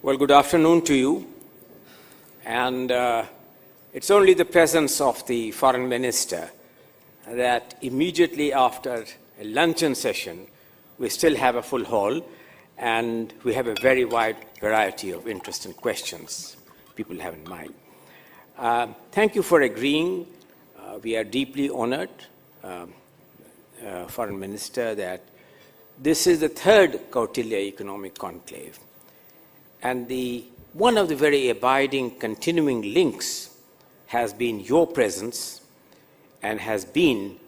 Well, good afternoon to you. And it's only the presence of the foreign minister that immediately after a luncheon session, we still have a full hall, and we have a very wide variety of interesting questions people have in mind. Thank you for agreeing. We are deeply honored, Foreign Minister, that this is the third Kautilya Economic Conclave. And one of the very abiding, continuing links has been your presence and has been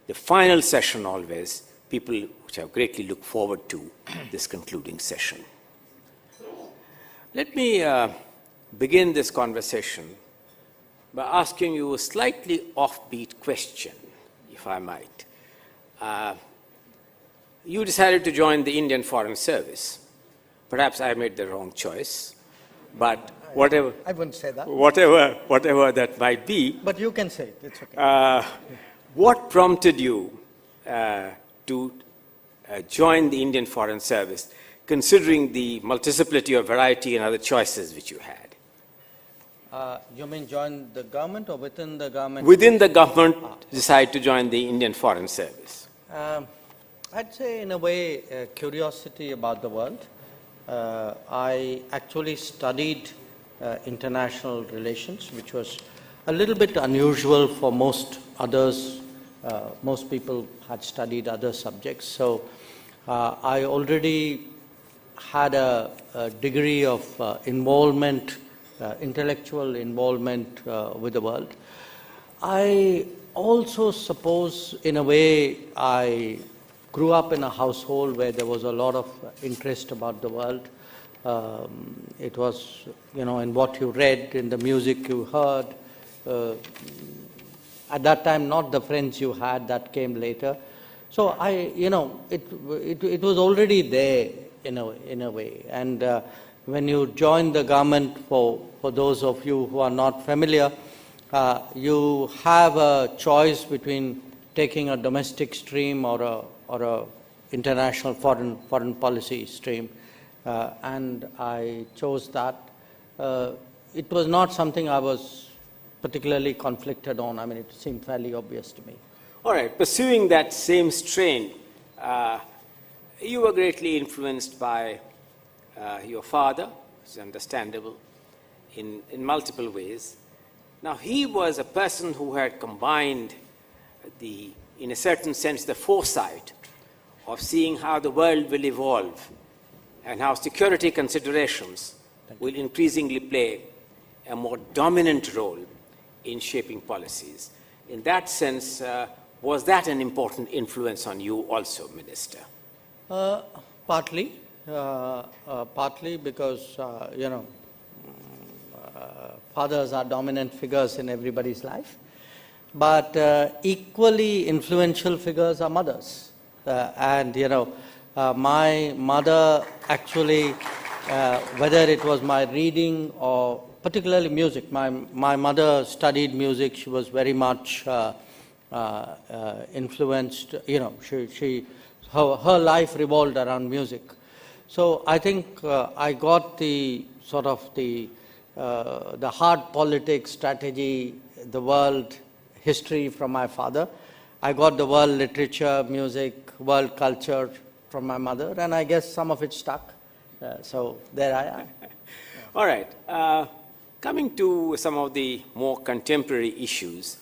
the final session always, people which have greatly looked forward to this concluding session. Let me begin this conversation by asking you a slightly offbeat question, if I might. You decided to join the Indian Foreign Service. Perhaps I made the wrong choice, but whatever. I wouldn't say that. Whatever that might be. But you can say it. It's okay. What prompted you to join the Indian Foreign Service, considering the multiplicity of variety and other choices which you had? You mean join the government or within the government? Within the government, decide to join the Indian Foreign Service. I'd say, in a way, curiosity about the world. I actually studied international relations, which was a little bit unusual for most others. Most people had studied other subjects. So I already had a degree of involvement, intellectual involvement with the world. I also suppose, in a way, I grew up in a household where there was a lot of interest about the world. It was, in what you read, in the music you heard. At that time, not the friends you had, that came later. So it was already there in a way. And when you join the government, for those of you who are not familiar, you have a choice between taking a domestic stream or a international foreign policy stream, and I chose that. It was not something I was particularly conflicted on. I mean, it seemed fairly obvious to me. All right. Pursuing that same strain, you were greatly influenced by your father, which is understandable, in multiple ways. Now, he was a person who had combined in a certain sense, the foresight of seeing how the world will evolve and how security considerations will increasingly play a more dominant role in shaping policies. In that sense, was that an important influence on you also, Minister? Partly because, fathers are dominant figures in everybody's life. But equally influential figures are mothers. My mother actually, whether it was my reading or particularly music, my mother studied music. She was very much influenced. Her life revolved around music. So I think I got the sort of the hard politics, strategy, the world history from my father. I got the world literature, music, world culture from my mother, and I guess some of it stuck. So there I am. All right. Coming to some of the more contemporary issues,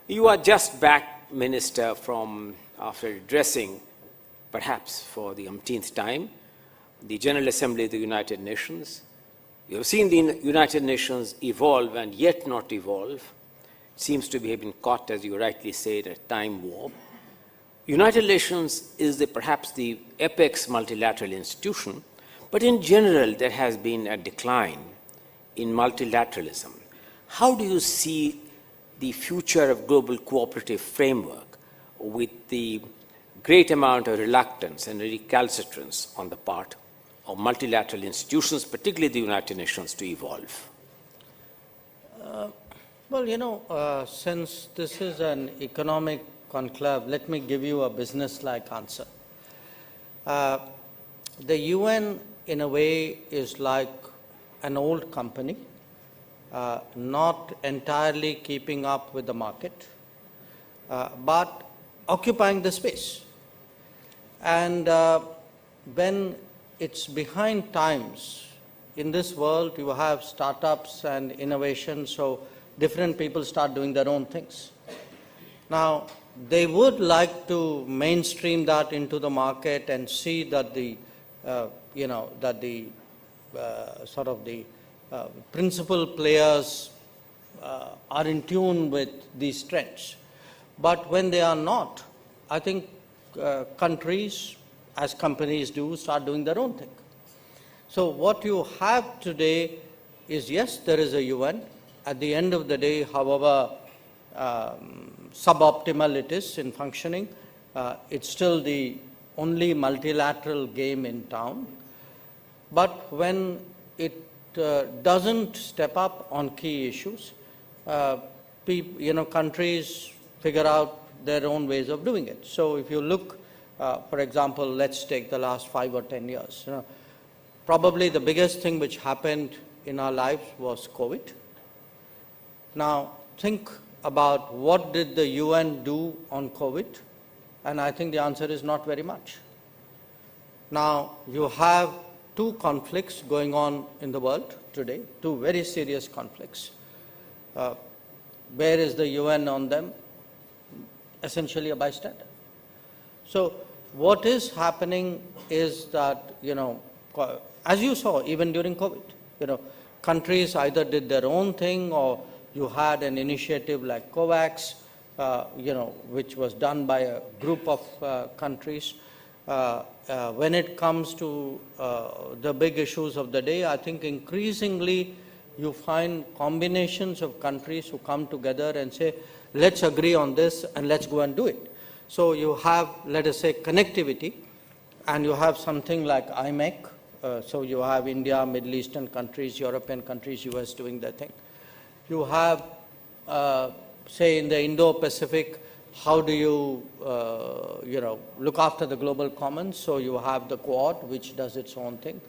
you are just back, Minister, from after addressing, perhaps for the umpteenth time, the General Assembly of the United Nations. You have seen the United Nations evolve and yet not evolve. Seems to have been caught, as you rightly said, a time warp. United Nations is perhaps the apex multilateral institution, but in general there has been a decline in multilateralism. How do you see the future of global cooperative framework with the great amount of reluctance and recalcitrance on the part of multilateral institutions, particularly the United Nations, to evolve? Well, since this is an economic conclave, let me give you a business-like answer. The UN, in a way, is like an old company, not entirely keeping up with the market, but occupying the space. And when it's behind times, in this world you have startups and innovation, so different people start doing their own things. Now, they would like to mainstream that into the market and see that the, sort of the principal players are in tune with these trends. But when they are not, I think countries, as companies do, start doing their own thing. So what you have today is, yes, there is a UN. At the end of the day, however suboptimal it is in functioning, it's still the only multilateral game in town. But when it doesn't step up on key issues, countries figure out their own ways of doing it. So if you look, for example, let's take the last 5 or 10 years. Probably the biggest thing which happened in our lives was COVID. Now, think about what did the UN do on COVID, and I think the answer is not very much. Now, you have 2 conflicts going on in the world today, 2 very serious conflicts. Where is the UN on them? Essentially a bystander. So what is happening is that, as you saw even during COVID, countries either did their own thing, or you had an initiative like COVAX, which was done by a group of countries. When it comes to the big issues of the day, I think increasingly you find combinations of countries who come together and say, let's agree on this and let's go and do it. So you have, let us say, connectivity, and you have something like IMEC. So you have India, Middle Eastern countries, European countries, US doing their thing. You have, say, in the Indo-Pacific, how do you, look after the global commons? So you have the Quad, which does its own thing.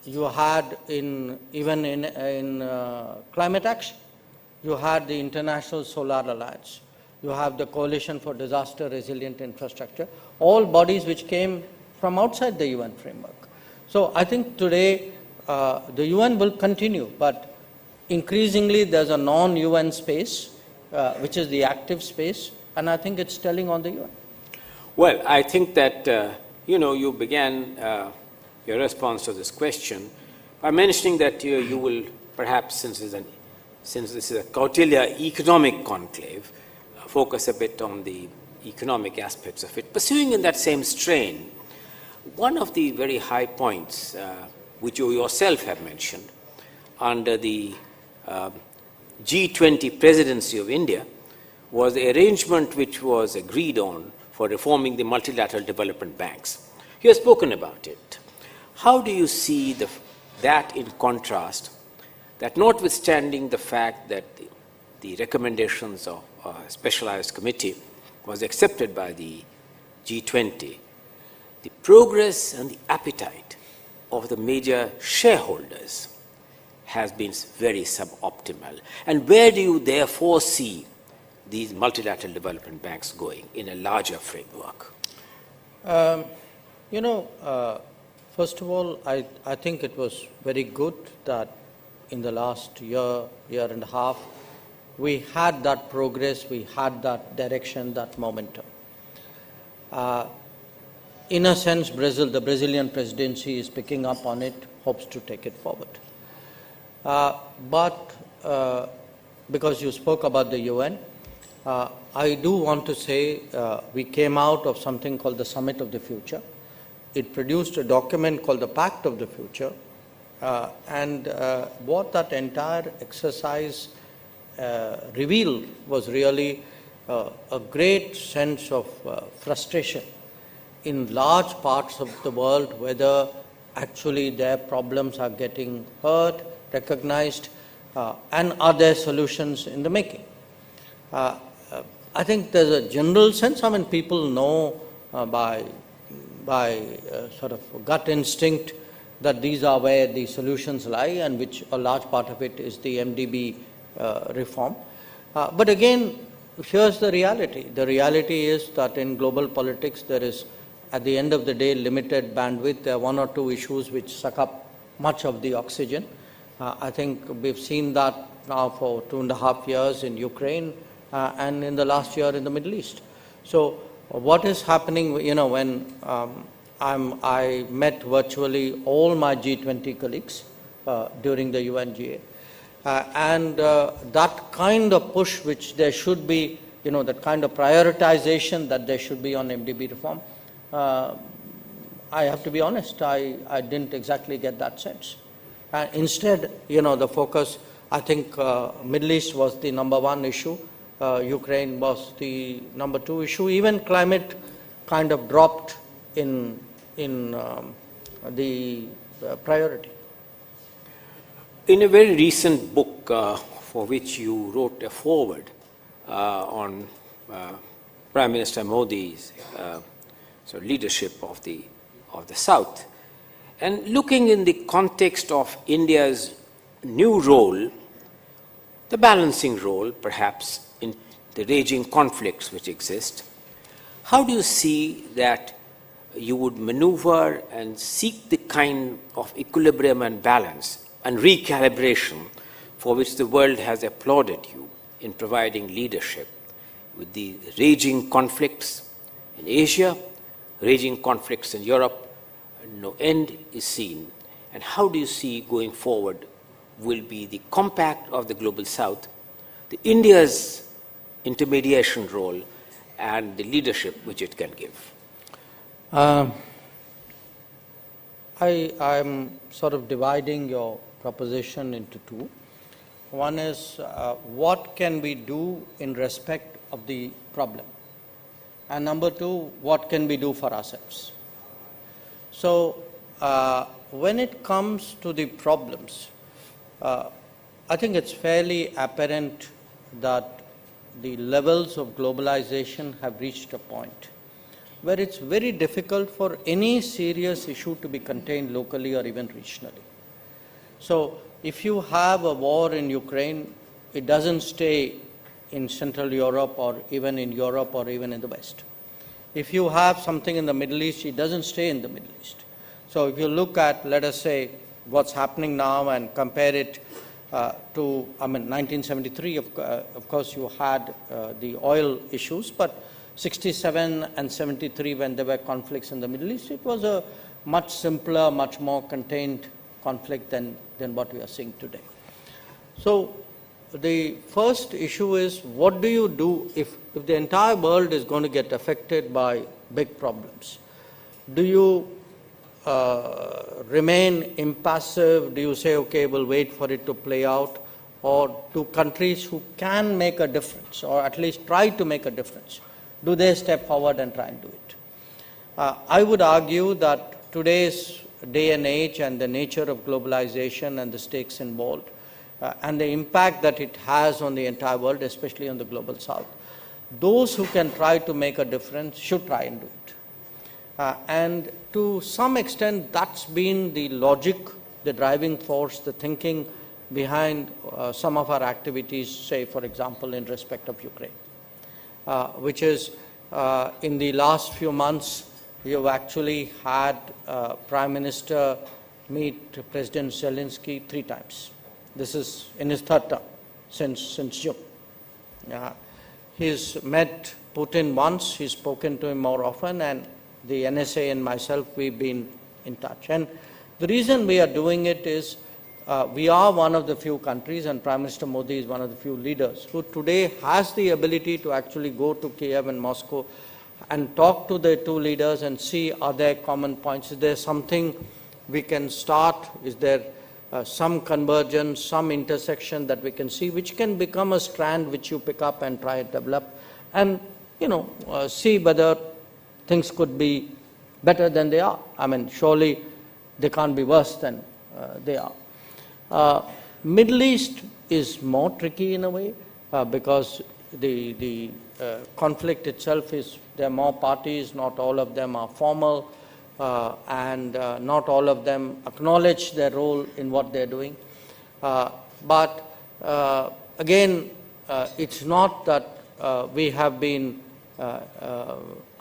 You had even in climate action, you had the International Solar Alliance. You have the Coalition for Disaster Resilient Infrastructure, all bodies which came from outside the UN framework. So I think today the UN will continue, but increasingly there's a non-UN space, which is the active space, and I think it's telling on the UN. Well, I think that, you began your response to this question by mentioning that you will perhaps, since this is a Kautilya economic conclave, focus a bit on the economic aspects of it. Pursuing in that same strain, one of the very high points, which you yourself have mentioned, under the G20 presidency of India, was the arrangement which was agreed on for reforming the multilateral development banks. You have spoken about it. How do you see that in contrast, that notwithstanding the fact that the recommendations of a specialized committee was accepted by the G20, the progress and the appetite of the major shareholders has been very suboptimal? And where do you therefore see these multilateral development banks going in a larger framework? First of all, I think it was very good that in the last year and a half, we had that progress, we had that direction, that momentum. In a sense, the Brazilian presidency is picking up on it, hopes to take it forward. But because you spoke about the UN, I do want to say we came out of something called the Summit of the Future. It produced a document called the Pact of the Future, and what that entire exercise revealed was really a great sense of frustration in large parts of the world, whether actually their problems are getting heard, recognized, and are there solutions in the making. I think there's a general sense, people know by sort of gut instinct that these are where the solutions lie, and which a large part of it is the MDB reform. But again, here's the reality. The reality is that in global politics, there is, at the end of the day, limited bandwidth. There are one or two issues which suck up much of the oxygen. I think we've seen that now for 2.5 years in Ukraine and in the last year in the Middle East. So what is happening, when I met virtually all my G20 colleagues during the UNGA, and that kind of push which there should be, that kind of prioritization that there should be on MDB reform, I have to be honest, I didn't exactly get that sense. Instead, the focus, I think Middle East was the number one issue, Ukraine was the number two issue, even climate kind of dropped in the priority. In a very recent book for which you wrote a foreword on Prime Minister Modi's leadership of the South, and looking in the context of India's new role, the balancing role perhaps in the raging conflicts which exist, how do you see that you would maneuver and seek the kind of equilibrium and balance and recalibration for which the world has applauded you in providing leadership with the raging conflicts in Asia, raging conflicts in Europe, no end is seen? And how do you see going forward will be the compact of the global South, the India's intermediation role, and the leadership which it can give? I'm sort of dividing your proposition into two. One is what can we do in respect of the problem? And number two, what can we do for ourselves? So when it comes to the problems, I think it's fairly apparent that the levels of globalization have reached a point where it's very difficult for any serious issue to be contained locally or even regionally. So if you have a war in Ukraine, it doesn't stay in Central Europe or even in Europe or even in the West. If you have something in the Middle East, it doesn't stay in the Middle East. So if you look at, let us say, what's happening now and compare it to, 1973, of course, you had the oil issues, but 67 and 73, when there were conflicts in the Middle East, it was a much simpler, much more contained conflict than what we are seeing today. So the first issue is, what do you do if the entire world is going to get affected by big problems? Do you remain impassive? Do you say, okay, we'll wait for it to play out? Or do countries who can make a difference, or at least try to make a difference, do they step forward and try and do it? I would argue that today's day and age and the nature of globalization and the stakes involved and the impact that it has on the entire world, especially on the global South, those who can try to make a difference should try and do it. And to some extent, that's been the logic, the driving force, the thinking behind some of our activities, say, for example, in respect of Ukraine. Which is, in the last few months, you've actually had Prime Minister meet President Zelensky 3 times. This is in his 3rd term since June. He's met Putin once, he's spoken to him more often, and the NSA and myself, we've been in touch. And the reason we are doing it is we are one of the few countries, and Prime Minister Modi is one of the few leaders who today has the ability to actually go to Kiev and Moscow and talk to the two leaders and see, are there common points? Is there something we can start? Is there some convergence, some intersection that we can see, which can become a strand which you pick up and try and develop, and see whether things could be better than they are. Surely they can't be worse than they are. Middle East is more tricky in a way because the conflict itself is, there are more parties, not all of them are formal. and not all of them acknowledge their role in what they're doing. But again, it's not that we have been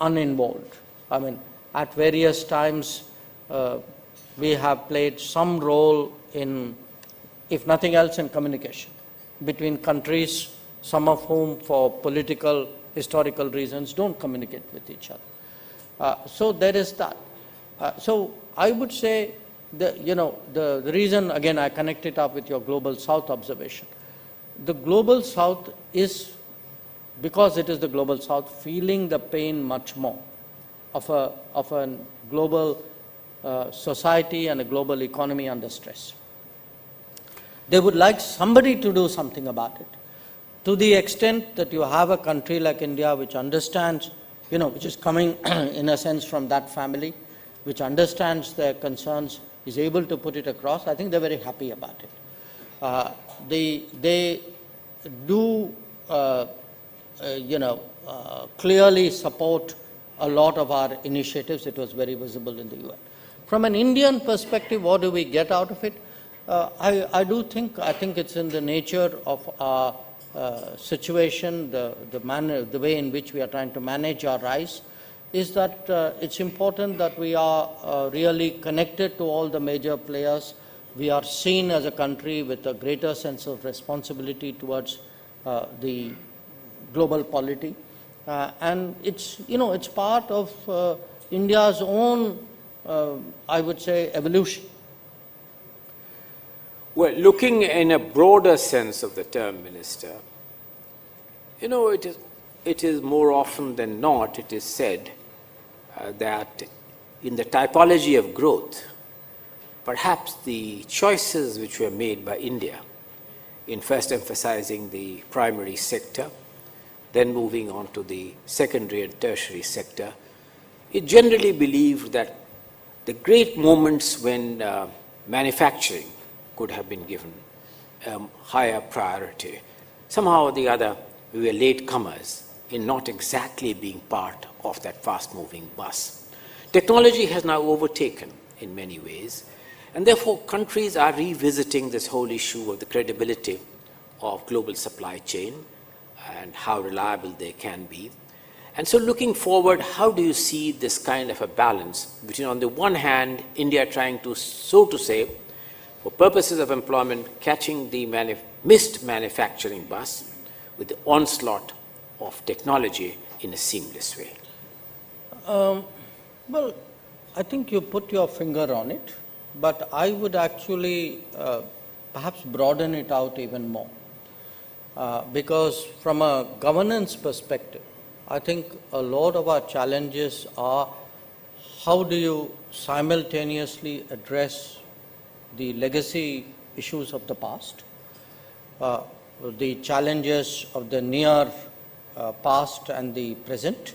uninvolved. I mean, at various times, we have played some role in, if nothing else, in communication between countries, some of whom for political, historical reasons don't communicate with each other. So there is that. So I would say, the reason, again, I connect it up with your Global South observation. The Global South is, because it is the Global South, feeling the pain much more of a global society and a global economy under stress. They would like somebody to do something about it. To the extent that you have a country like India which understands, which is coming in a sense from that family, which understands their concerns, is able to put it across, I think they're very happy about it. They do, clearly support a lot of our initiatives. It was very visible in the UN. From an Indian perspective, what do we get out of it? I think it's in the nature of our situation, the way in which we are trying to manage our rise, is that it's important that we are really connected to all the major players. We are seen as a country with a greater sense of responsibility towards the global polity. And it's part of India's own, I would say, evolution. Well, looking in a broader sense of the term, Minister, it is more often than not, it is said that in the typology of growth, perhaps the choices which were made by India in first emphasizing the primary sector, then moving on to the secondary and tertiary sector, it generally believed that the great moments when manufacturing could have been given higher priority. Somehow or the other, we were latecomers in not exactly being part of that fast-moving bus. Technology has now overtaken in many ways, and therefore countries are revisiting this whole issue of the credibility of global supply chain and how reliable they can be. And so looking forward, how do you see this kind of a balance between, on the one hand, India trying to, so to say, for purposes of employment, catching the missed manufacturing bus with the onslaught of technology in a seamless way? Well, I think you put your finger on it, but I would actually perhaps broaden it out even more. Because from a governance perspective, I think a lot of our challenges are how do you simultaneously address the legacy issues of the past, the challenges of the near past and the present,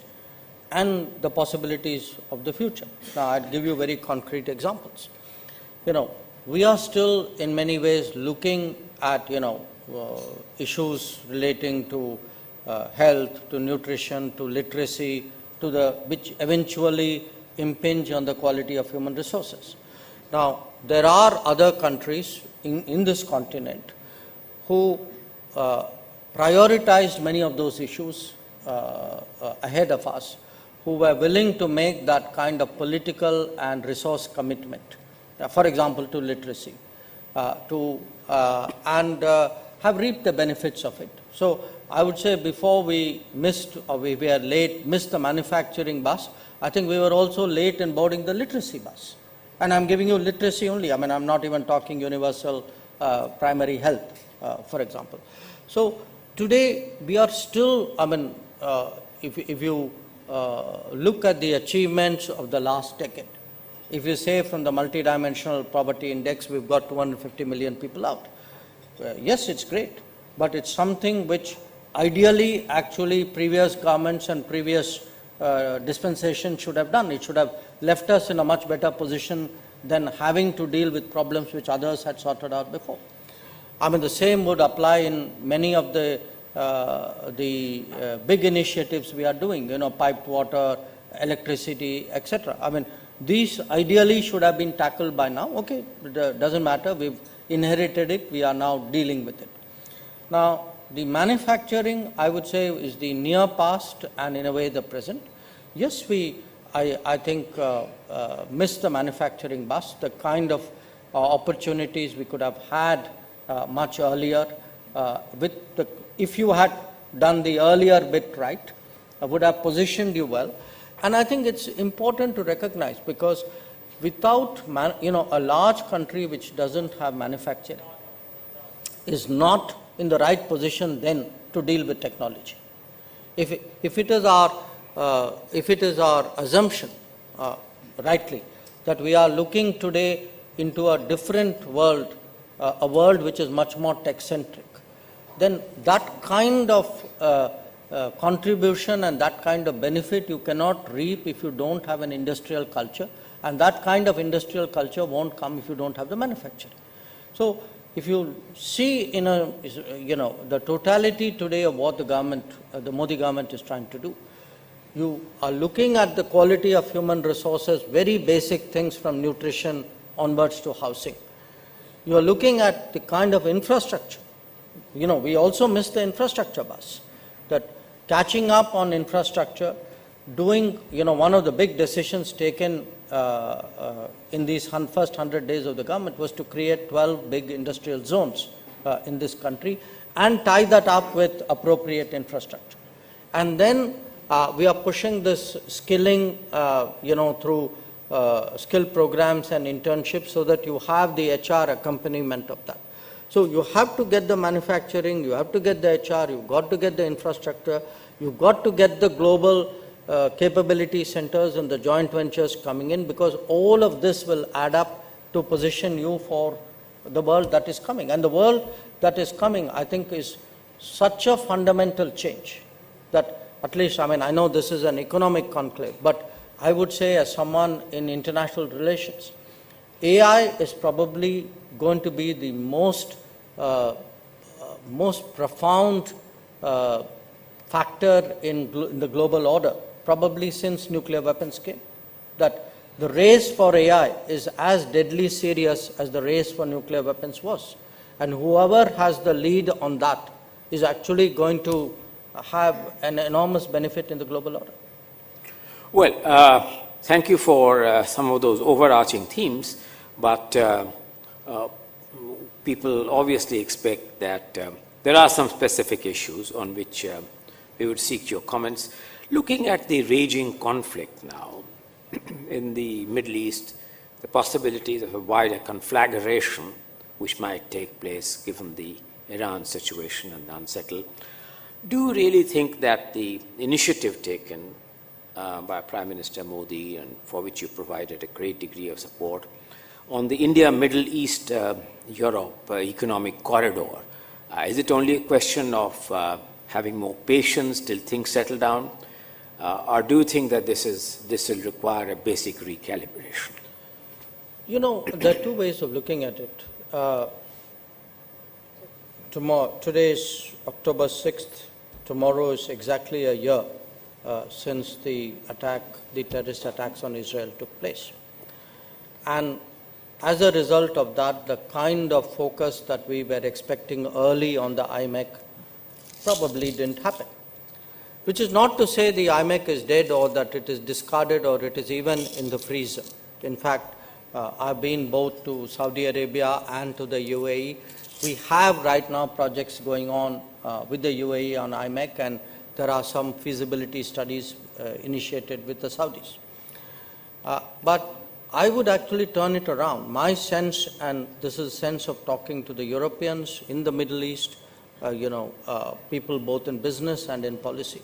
and the possibilities of the future. Now, I'd give you very concrete examples. We are still in many ways looking at, issues relating to health, to nutrition, to literacy, which eventually impinge on the quality of human resources. Now, there are other countries in this continent who prioritized many of those issues ahead of us, who were willing to make that kind of political and resource commitment, for example, to literacy, and have reaped the benefits of it. So I would say before we missed the manufacturing bus, I think we were also late in boarding the literacy bus. And I'm giving you literacy only. I mean, I'm not even talking universal primary health, for example. So today we are still, if you look at the achievements of the last decade, if you say from the multidimensional poverty index, we've got 250 million people out. Yes, it's great, but it's something which ideally, actually, previous governments and previous dispensations should have done. It should have left us in a much better position than having to deal with problems which others had sorted out before. The same would apply in many of the big initiatives we are doing, piped water, electricity, etc. These ideally should have been tackled by now. Okay, it doesn't matter, we've inherited it, we are now dealing with it. Now, the manufacturing, I would say, is the near past and in a way the present. Yes, I think, missed the manufacturing bus, the kind of opportunities we could have had much earlier. If you had done the earlier bit right, would have positioned you well. And I think it's important to recognize, because without a large country which doesn't have manufacturing is not in the right position then to deal with technology. If it is our assumption, rightly, that we are looking today into a different world, a world which is much more tech-centric, then that kind of contribution and that kind of benefit you cannot reap if you don't have an industrial culture, and that kind of industrial culture won't come if you don't have the manufacturing. So if you see the totality today of what the government, the Modi government is trying to do, you are looking at the quality of human resources, very basic things from nutrition onwards to housing. You are looking at the kind of infrastructure. We also missed the infrastructure bus. That catching up on infrastructure, doing, one of the big decisions taken in these first 100 days of the government was to create 12 big industrial zones in this country and tie that up with appropriate infrastructure. And then we are pushing this skilling, through skill programs and internships so that you have the HR accompaniment of that. So you have to get the manufacturing, you have to get the HR, you've got to get the infrastructure, you've got to get the global capability centers and the joint ventures coming in, because all of this will add up to position you for the world that is coming. And the world that is coming, I think, is such a fundamental change that, at least, I know this is an economic conclave, but I would say, as someone in international relations, AI is probably going to be the most profound factor in the global order, probably since nuclear weapons came. That the race for AI is as deadly serious as the race for nuclear weapons was. And whoever has the lead on that is actually going to have an enormous benefit in the global order. Well, thank you for some of those overarching themes, but people obviously expect that there are some specific issues on which we would seek your comments. Looking at the raging conflict now in the Middle East, the possibilities of a wider conflagration which might take place given the Iran situation and unsettled, do you really think that the initiative taken by Prime Minister Modi, and for which you provided a great degree of support, on the India-Middle East-Europe economic corridor, is it only a question of having more patience till things settle down, or do you think that this will require a basic recalibration? There are two ways of looking at it. Today is October 6th. Tomorrow is exactly a year since the terrorist attacks on Israel took place. And as a result of that, the kind of focus that we were expecting early on the IMEC probably didn't happen. Which is not to say the IMEC is dead or that it is discarded or it is even in the freezer. In fact, I've been both to Saudi Arabia and to the UAE. We have right now projects going on with the UAE on IMEC, and there are some feasibility studies initiated with the Saudis. But I would actually turn it around. My sense, and this is a sense of talking to the Europeans in the Middle East, people both in business and in policy.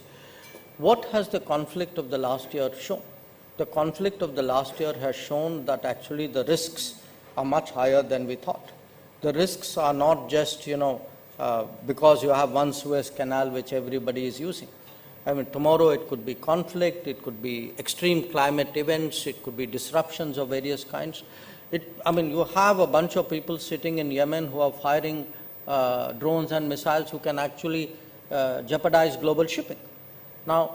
What has the conflict of the last year shown? The conflict of the last year has shown that actually the risks are much higher than we thought. The risks are not just, because you have one Suez Canal which everybody is using. Tomorrow it could be conflict, it could be extreme climate events, it could be disruptions of various kinds. You have a bunch of people sitting in Yemen who are firing drones and missiles who can actually jeopardize global shipping. Now,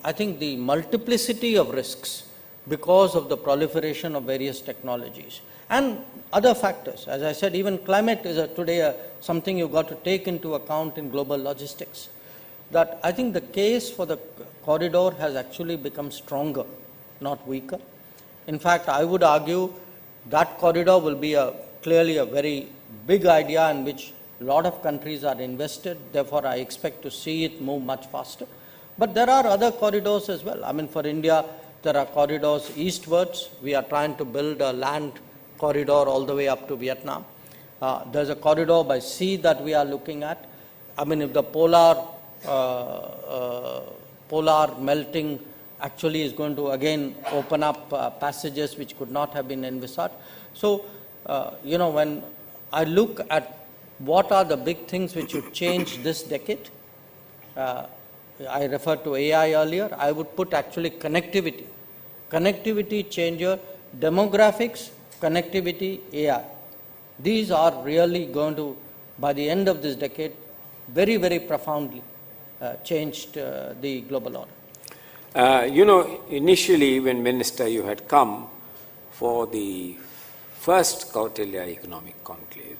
I think the multiplicity of risks because of the proliferation of various technologies and other factors. As I said, even climate is today something you've got to take into account in global logistics. That I think the case for the corridor has actually become stronger, not weaker. In fact, I would argue that corridor will be clearly a very big idea in which a lot of countries are invested. Therefore, I expect to see it move much faster. But there are other corridors as well. I mean, for India, there are corridors eastwards. We are trying to build a land corridor all the way up to Vietnam. There's a corridor by sea that we are looking at. I mean, if the polar melting actually is going to again open up passages which could not have been envisaged. So, when I look at what are the big things which would change this decade, I referred to AI earlier, I would put actually connectivity. Connectivity changer, demographics, connectivity, AI. These are really going to, by the end of this decade, very, very profoundly changed the global order. Initially when Minister you had come for the first Kautilya Economic Conclave,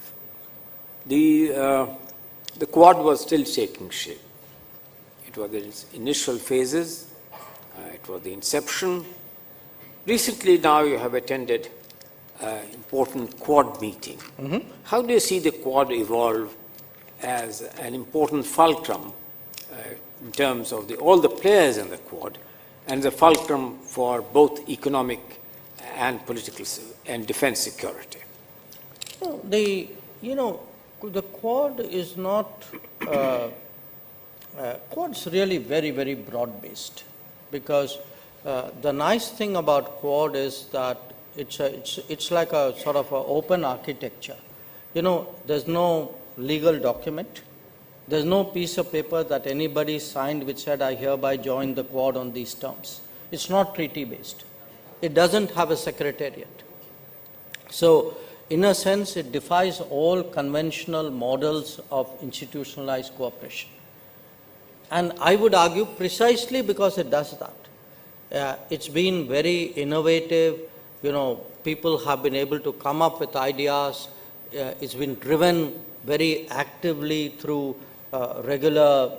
the Quad was still taking shape. It was its initial phases, it was the inception. Recently now you have attended important Quad meeting. Mm-hmm. How do you see the Quad evolve as an important fulcrum in terms of all the players in the Quad and the fulcrum for both economic and political and defense security? Well, the Quad is not, Quad's really very, very broad-based, because the nice thing about Quad is that it's like a sort of an open architecture. There's no legal document. There's no piece of paper that anybody signed which said, I hereby join the Quad on these terms. It's not treaty-based. It doesn't have a secretariat. So, in a sense, it defies all conventional models of institutionalized cooperation. And I would argue precisely because it does that. It's been very innovative. People have been able to come up with ideas. It's been driven very actively through regular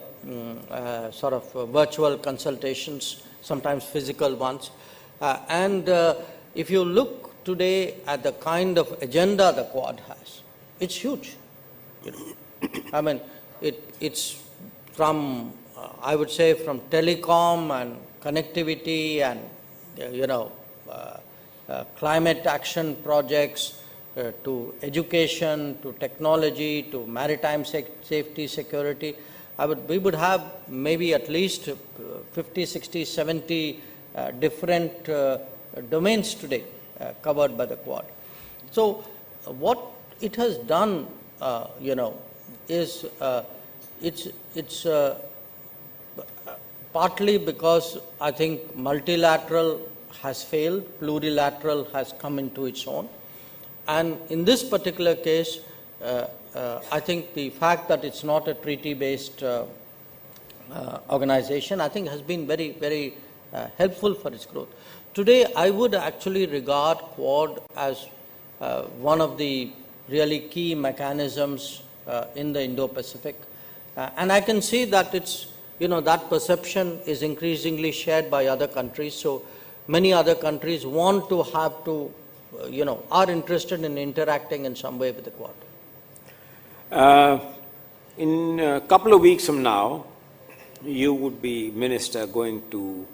sort of virtual consultations, sometimes physical ones. And if you look today at the kind of agenda the Quad has, it's huge. I mean, it's from, I would say, from telecom and connectivity and, climate action projects, to education, to technology, to maritime safety, security. We would have maybe at least 50, 60, 70 different domains today covered by the Quad. So what it has done, is it's partly because I think multilateral has failed, plurilateral has come into its own. And in this particular case, I think the fact that it's not a treaty-based organization, I think has been very, very helpful for its growth. Today, I would actually regard Quad as one of the really key mechanisms in the Indo-Pacific. And I can see that it's, that perception is increasingly shared by other countries. So many other countries want to have to, are interested in interacting in some way with the Quad. In a couple of weeks from now, you would be, Minister, going to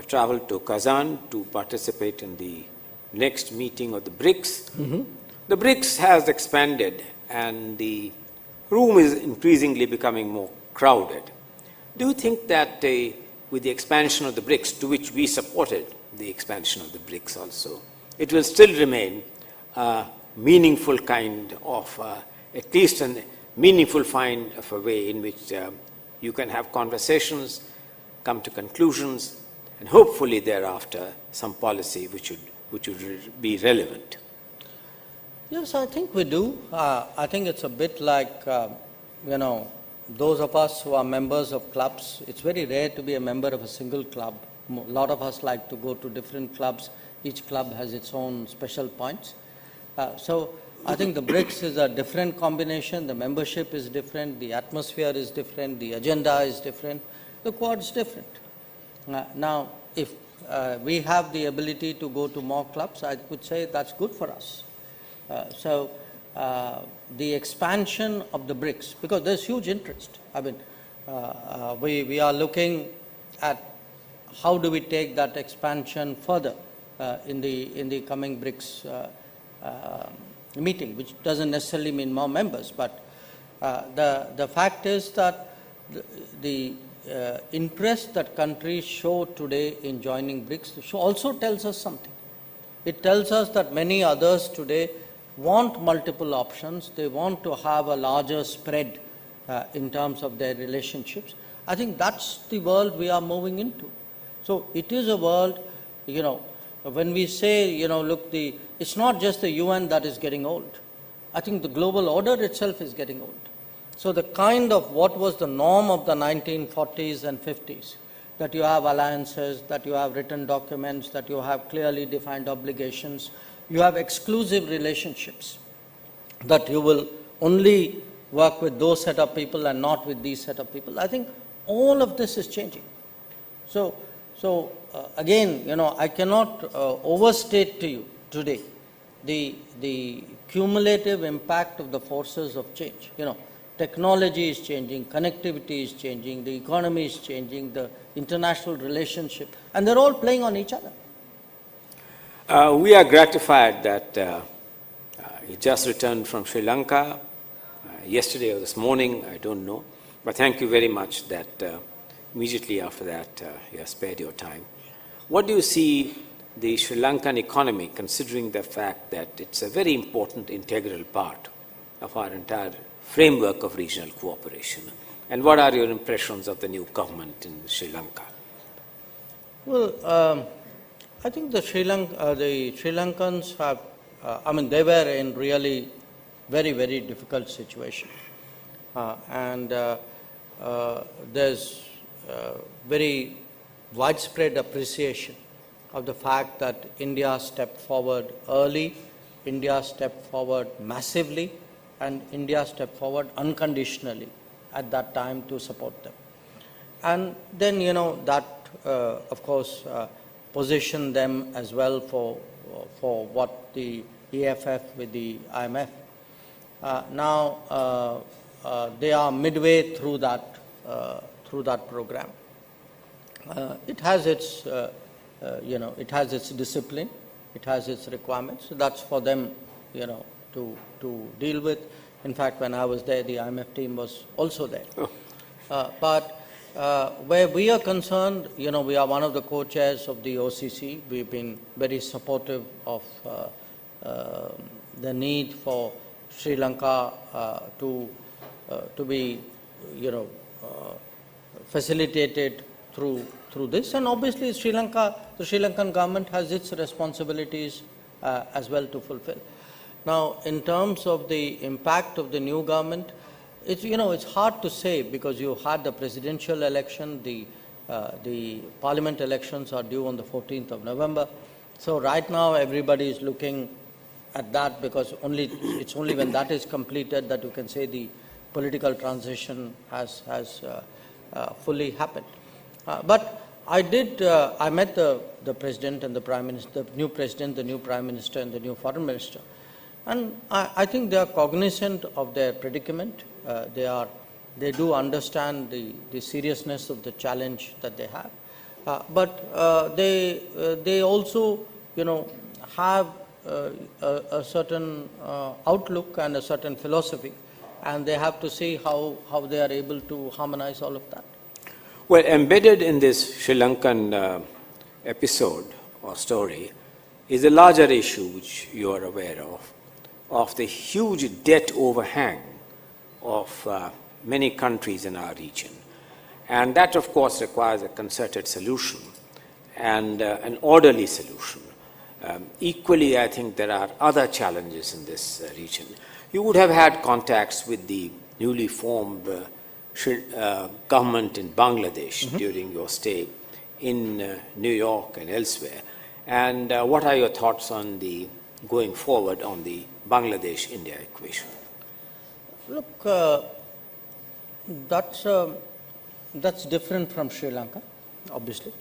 travel to Kazan to participate in the next meeting of the BRICS. Mm-hmm. The BRICS has expanded and the room is increasingly becoming more crowded. Do you think that with the expansion of the BRICS, to which we supported the expansion of the BRICS also, it will still remain a meaningful kind of, at least a meaningful kind of a way in which you can have conversations, come to conclusions, and hopefully thereafter some policy which would be relevant? Yes, I think we do. I think it's a bit like, those of us who are members of clubs, it's very rare to be a member of a single club. A lot of us like to go to different clubs. Each club has its own special points. So I think the BRICS is a different combination. The membership is different. The atmosphere is different. The agenda is different. The Quad is different. Now, if we have the ability to go to more clubs, I would say that's good for us. So the expansion of the BRICS, because there's huge interest. I mean, we are looking at how do we take that expansion further in the coming BRICS meeting, which doesn't necessarily mean more members, but the fact is that the interest that countries show today in joining BRICS also tells us something. It tells us that many others today want multiple options. They want to have a larger spread in terms of their relationships. I think that's the world we are moving into. So it is a world, when we say, look, it's not just the UN that is getting old. I think the global order itself is getting old. So the kind of what was the norm of the 1940s and 50s, that you have alliances, that you have written documents, that you have clearly defined obligations, you have exclusive relationships, that you will only work with those set of people and not with these set of people. I think all of this is changing. So again, I cannot overstate to you today the cumulative impact of the forces of change. Technology is changing, connectivity is changing, the economy is changing, the international relationship, and they're all playing on each other. We are gratified that you just returned from Sri Lanka yesterday or this morning, I don't know, but thank you very much that immediately after that you have spared your time. What do you see the Sri Lankan economy, considering the fact that it's a very important integral part of our entire framework of regional cooperation? And what are your impressions of the new government in Sri Lanka? Well, I think the Sri Lankans have, they were in really very, very difficult situation. And there's very widespread appreciation of the fact that India stepped forward early, India stepped forward massively, and India stepped forward unconditionally at that time to support them. And then, that, of course, positioned them as well for what the EFF with the IMF. Now, they are midway through that program. It has its, it has its discipline, it has its requirements. So that's for them, to deal with. In fact, when I was there, the IMF team was also there. But where we are concerned, we are one of the co-chairs of the OCC. We've been very supportive of the need for Sri Lanka to be, facilitated through this. And obviously, the Sri Lankan government has its responsibilities as well to fulfill. Now, in terms of the impact of the new government, it's hard to say because you had the presidential election, the parliament elections are due on the 14th of November. So right now everybody is looking at that because it's only when that is completed that you can say the political transition has fully happened. But I met the president and the prime minister, the new president, the new prime minister, and the new foreign minister. And I think they are cognizant of their predicament. They do understand the seriousness of the challenge that they have. But they also, have a certain outlook and a certain philosophy, and they have to see how they are able to harmonize all of that. Well, embedded in this Sri Lankan episode or story is a larger issue which you are aware of the huge debt overhang of many countries in our region. And that, of course, requires a concerted solution and an orderly solution. Equally, I think there are other challenges in this region. You would have had contacts with the newly formed government in Bangladesh during your stay in New York and elsewhere. And what are your thoughts on the going forward on the Bangladesh-India equation? Look, that's different from Sri Lanka, obviously.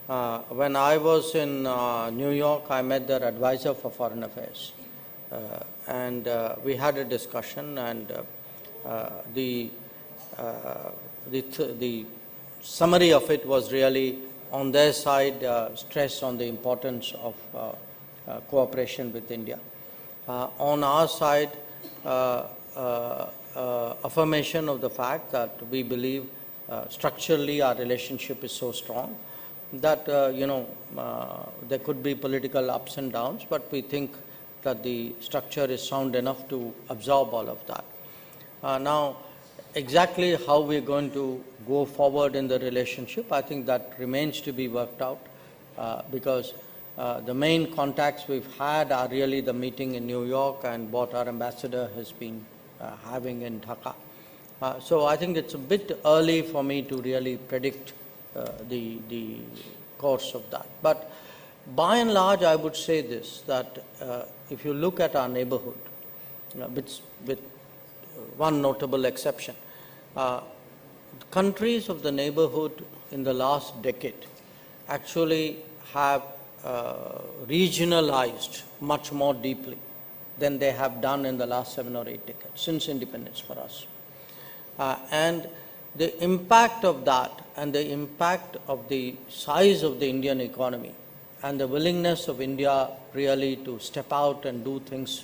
When I was in New York, I met their advisor for foreign affairs, and we had a discussion, and the summary of it was really, on their side, stress on the importance of cooperation with India. On our side, affirmation of the fact that we believe structurally our relationship is so strong that there could be political ups and downs, but we think that the structure is sound enough to absorb all of that. Now, exactly how we're going to go forward in the relationship, I think that remains to be worked out, because the main contacts we've had are really the meeting in New York and what our ambassador has been having in Dhaka. So I think it's a bit early for me to really predict the course of that. But by and large, I would say this, that if you look at our neighborhood, with one notable exception, countries of the neighborhood in the last decade actually have regionalized much more deeply than they have done in the last 7 or 8 decades, since independence for us. And the impact of that and the impact of the size of the Indian economy and the willingness of India really to step out and do things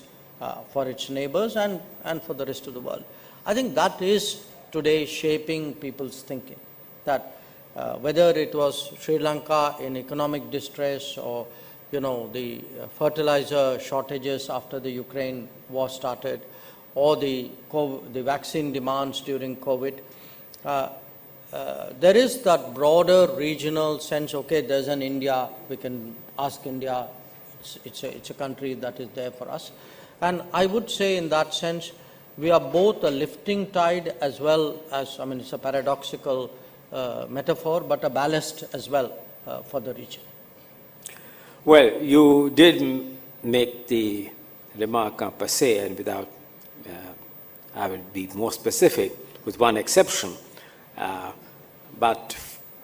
for its neighbors and for the rest of the world, I think that is today shaping people's thinking, that whether it was Sri Lanka in economic distress or the fertilizer shortages after the Ukraine war started, or the vaccine demands during COVID, there is that broader regional sense, okay, there's an India, we can ask India, it's a country that is there for us. And I would say in that sense, we are both a lifting tide as well as, it's a paradoxical metaphor, but a ballast as well for the region. Well, you did make the remark en passé, and without, I will be more specific, with one exception. But,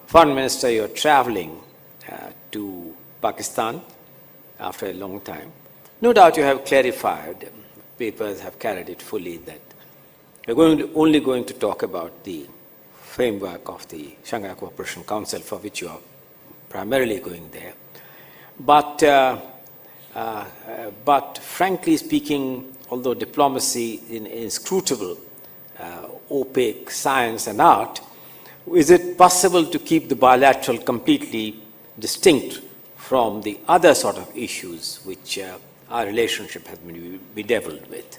Foreign Minister, you're traveling to Pakistan after a long time. No doubt you have clarified, papers have carried it fully, that we're only going to talk about the framework of the Shanghai Cooperation Council, for which you are primarily going there. But frankly speaking, although diplomacy is inscrutable, opaque science and art, is it possible to keep the bilateral completely distinct from the other sort of issues which our relationship has been bedeviled with?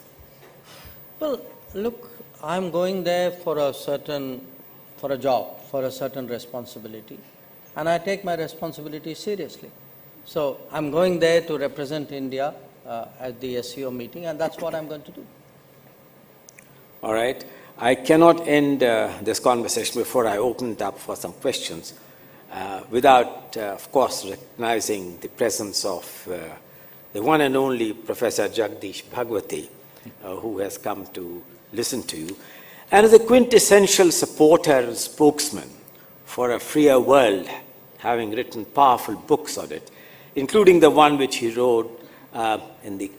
Well, look, I'm going there for a job, for a certain responsibility, and I take my responsibility seriously. So I'm going there to represent India at the SCO meeting, and that's what I'm going to do. All right. I cannot end this conversation before I open it up for some questions without, of course, recognizing the presence of the one and only Professor Jagdish Bhagwati, who has come to listen to you, and is a quintessential supporter and spokesman for a freer world, having written powerful books on it, including the one which he wrote in the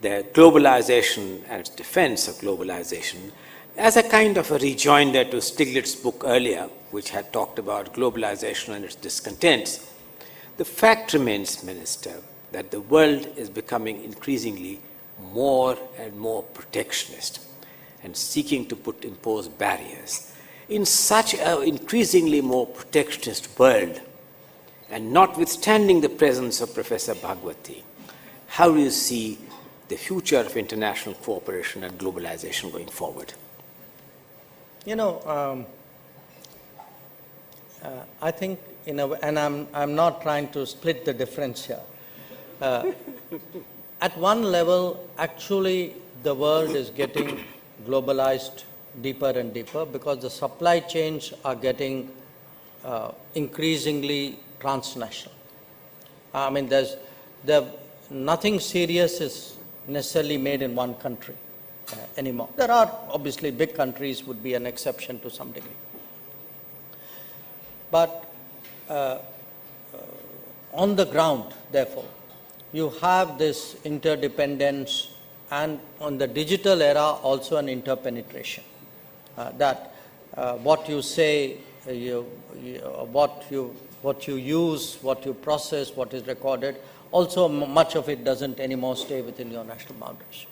globalization and its defense of globalization, as a kind of a rejoinder to Stiglitz's book earlier, which had talked about globalization and its discontents. The fact remains, Minister, that the world is becoming increasingly more and more protectionist and seeking to impose barriers. In such an increasingly more protectionist world, and notwithstanding the presence of Professor Bhagwati, how do you see the future of international cooperation and globalization going forward? I think, and I'm not trying to split the difference here. At one level, actually, the world is getting globalized deeper and deeper because the supply chains are getting increasingly transnational. I mean, nothing serious is necessarily made in one country anymore. There are obviously big countries would be an exception to some degree. But on the ground, therefore, you have this interdependence, and on the digital era also an interpenetration. That what you say, what you use, what you process, what is recorded, also much of it doesn't anymore stay within your national boundaries.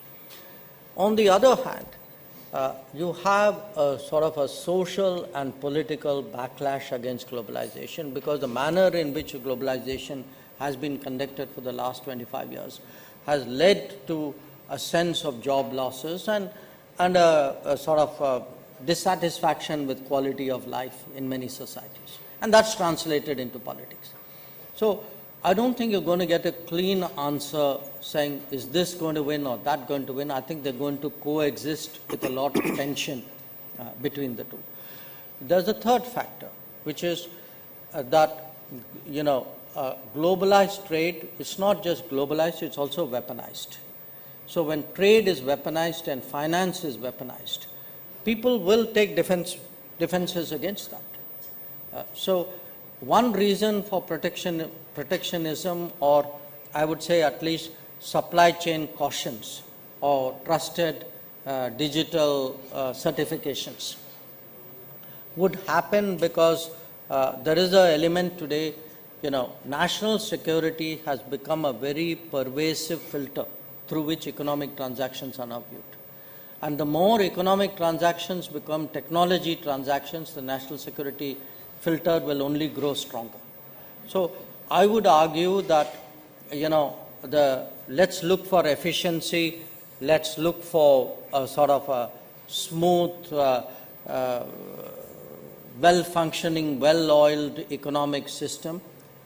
On the other hand, you have a sort of a social and political backlash against globalization because the manner in which globalization has been conducted for the last 25 years has led to a sense of job losses and a sort of dissatisfaction with quality of life in many societies. And that's translated into politics. So I don't think you're going to get a clean answer saying, is this going to win or that going to win? I think they're going to coexist with a lot of tension between the two. There's a third factor, which is that, globalized trade is not just globalized, it's also weaponized. So when trade is weaponized and finance is weaponized, people will take defenses against that. So one reason for protectionism, or I would say at least supply chain cautions or trusted digital certifications, would happen because there is an element today, national security has become a very pervasive filter through which economic transactions are now viewed. And the more economic transactions become technology transactions, the national security filter will only grow stronger. So I would argue that, let's look for efficiency, let's look for a sort of a smooth, well-functioning, well-oiled economic system.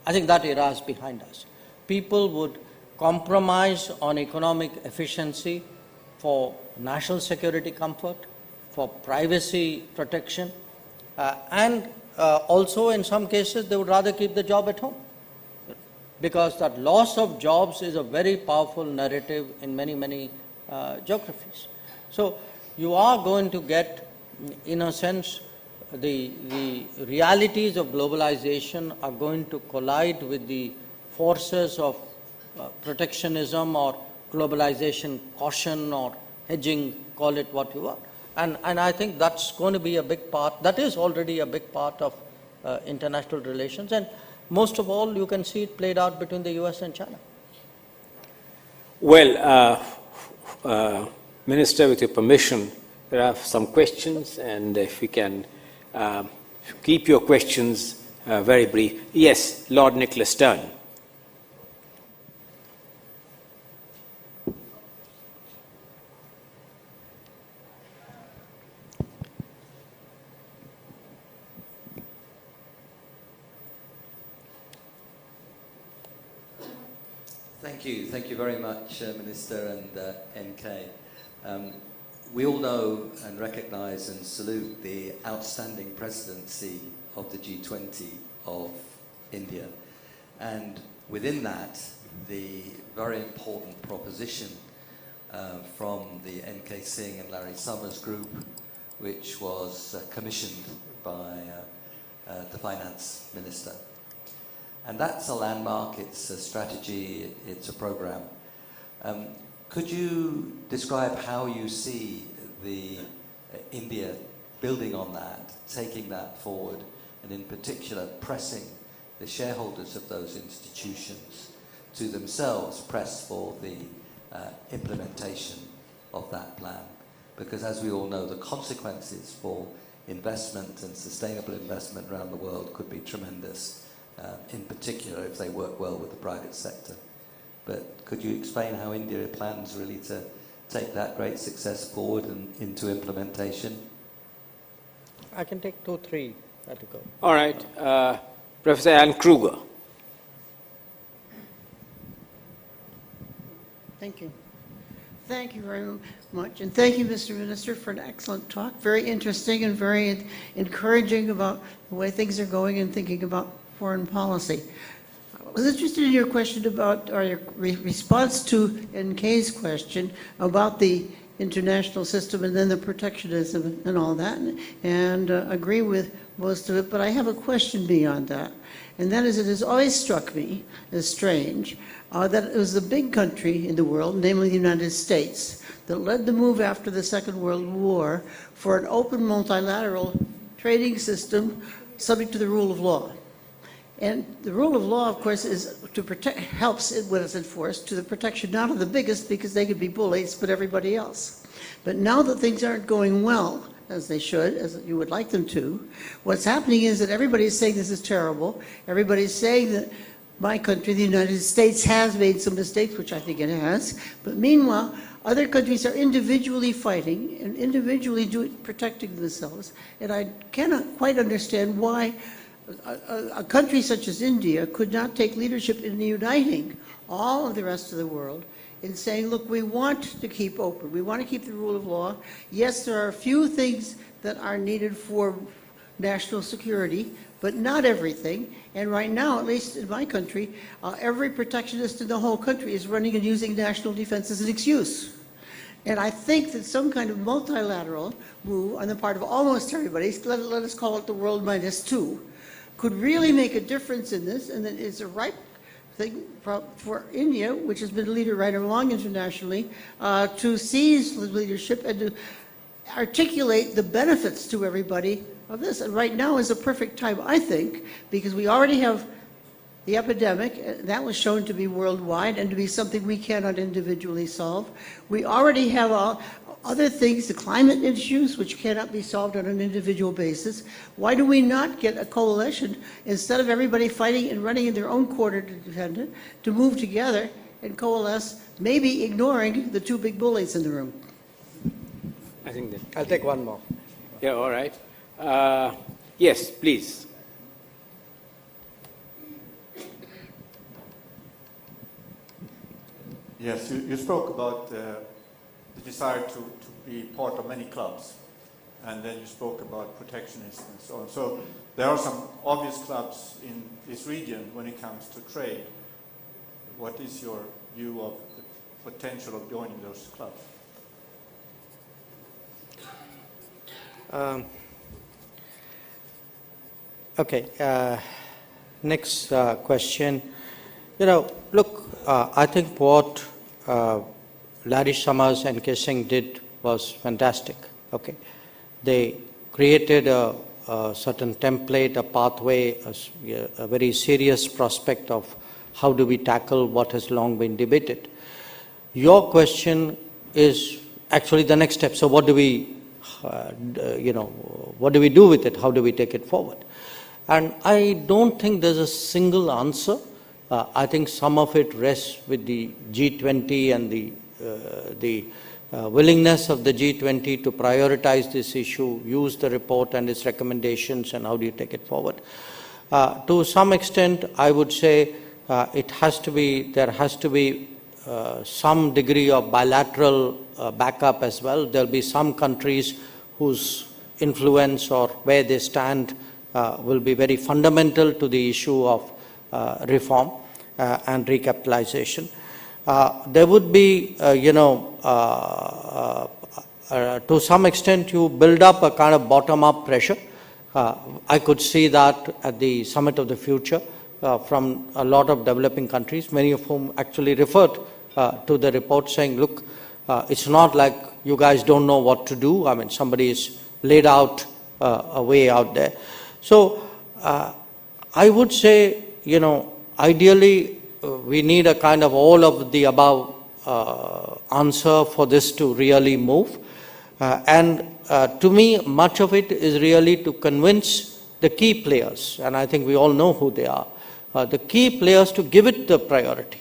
I think that era is behind us. People would compromise on economic efficiency for national security comfort, for privacy protection, and also in some cases they would rather keep the job at home, because that loss of jobs is a very powerful narrative in many geographies. So you are going to get, in a sense, the realities of globalization are going to collide with the forces of protectionism or globalization caution or hedging, call it what you want. And I think that's going to be a big part, that is already a big part of international relations. And most of all, you can see it played out between the US and China. Well, Minister, with your permission, there are some questions, and if we can keep your questions very brief. Yes, Lord Nicholas Stern. Thank you very much, Minister and NK. We all know and recognize and salute the outstanding presidency of the G20 of India. And within that, the very important proposition from the NK Singh and Larry Summers group, which was commissioned by the finance minister. And that's a landmark, it's a strategy, it's a program. Could you describe how you see the India building on that, taking that forward, and in particular pressing the shareholders of those institutions to themselves press for the implementation of that plan? Because as we all know, the consequences for investment and sustainable investment around the world could be tremendous. In particular if they work well with the private sector. But could you explain how India plans really to take that great success forward and into implementation? I can take 2 or 3 at a go. All right. Professor Alan Kruger. Thank you. Thank you very much. And thank you, Mr. Minister, for an excellent talk. Very interesting and very encouraging about the way things are going and thinking about foreign policy. I was interested in your question about, or your response to NK's question about the international system and then the protectionism and all that, and agree with most of it, but I have a question beyond that. And that is, it has always struck me as strange that it was the big country in the world, namely the United States, that led the move after the Second World War for an open multilateral trading system subject to the rule of law. And the rule of law, of course, is to protect, helps it when it's enforced to the protection not of the biggest, because they could be bullies, but everybody else. But now that things aren't going well, as they should, as you would like them to, what's happening is that everybody's saying this is terrible. Everybody's saying that my country, the United States, has made some mistakes, which I think it has. But meanwhile, other countries are individually fighting and individually protecting themselves. And I cannot quite understand why a country such as India could not take leadership in uniting all of the rest of the world in saying, look, we want to keep open. We want to keep the rule of law. Yes, there are a few things that are needed for national security, but not everything. And right now, at least in my country, every protectionist in the whole country is running and using national defense as an excuse. And I think that some kind of multilateral move on the part of almost everybody, let us call it the world -2, could really make a difference in this, and that it's a right thing for India, which has been a leader right along internationally, to seize the leadership and to articulate the benefits to everybody of this. And right now is a perfect time, I think, because we already have the epidemic. That was shown to be worldwide and to be something we cannot individually solve. We already have other things, the climate issues, which cannot be solved on an individual basis. Why do we not get a coalition, instead of everybody fighting and running in their own corner to defend it, to move together and coalesce, maybe ignoring the two big bullies in the room? I think that. I'll take one more. Yeah, all right. Yes, please. Yes, you spoke about the desire to be part of many clubs, and then you spoke about protectionism and so on. So there are some obvious clubs in this region when it comes to trade. What is your view of the potential of joining those clubs? Okay, next question. You know, look, I think what Larry Summers and K. Singh did was fantastic. Okay, they created a certain template, a pathway, a very serious prospect of how do we tackle what has long been debated. Your question is actually the next step. So what do we, what do we do with it? How do we take it forward? And I don't think there's a single answer. I think some of it rests with the G20 and the willingness of the G20 to prioritize this issue, use the report and its recommendations, and how do you take it forward. To some extent, I would say there has to be some degree of bilateral backup as well. There'll be some countries whose influence or where they stand will be very fundamental to the issue of reform and recapitalization. There would be, to some extent, you build up a kind of bottom-up pressure. I could see that at the Summit of the Future from a lot of developing countries, many of whom actually referred to the report saying, look, it's not like you guys don't know what to do. I mean, somebody has laid out a way out there. So I would say, ideally, we need a kind of all of the above answer for this to really move. To me, much of it is really to convince the key players, and I think we all know who they are, the key players to give it the priority.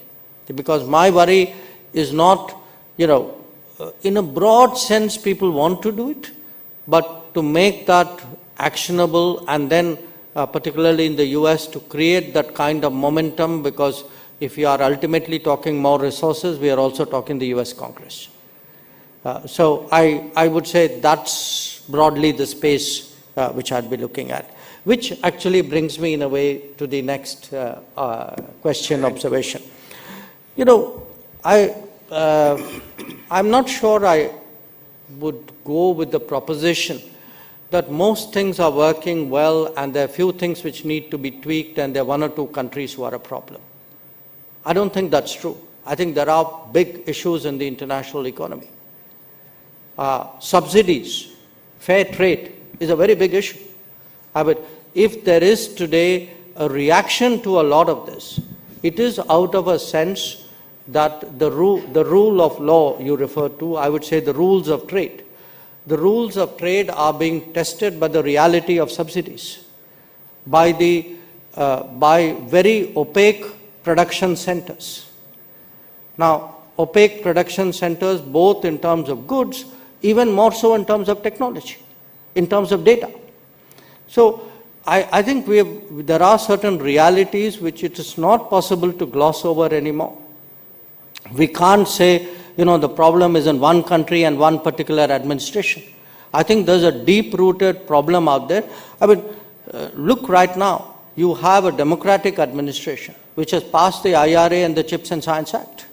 Because my worry is not, in a broad sense, people want to do it, but to make that actionable and then particularly in the US to create that kind of momentum, because if you are ultimately talking more resources, we are also talking the US Congress. So I would say that's broadly the space which I'd be looking at, which actually brings me in a way to the next question, observation. You know, I'm not sure I would go with the proposition that most things are working well and there are few things which need to be tweaked and there are one or two countries who are a problem. I don't think that's true. I think there are big issues in the international economy. Subsidies, fair trade is a very big issue. If there is today a reaction to a lot of this, it is out of a sense that the rule of law you refer to, I would say the rules of trade. The rules of trade are being tested by the reality of subsidies, by very opaque production centers. Now, opaque production centers both in terms of goods, even more so in terms of technology, in terms of data. So I think there are certain realities which it is not possible to gloss over anymore. We can't say, you know, the problem is in one country and one particular administration. I think there's a deep-rooted problem out there. Look right now, you have a democratic administration which has passed the IRA and the Chips and Science Act.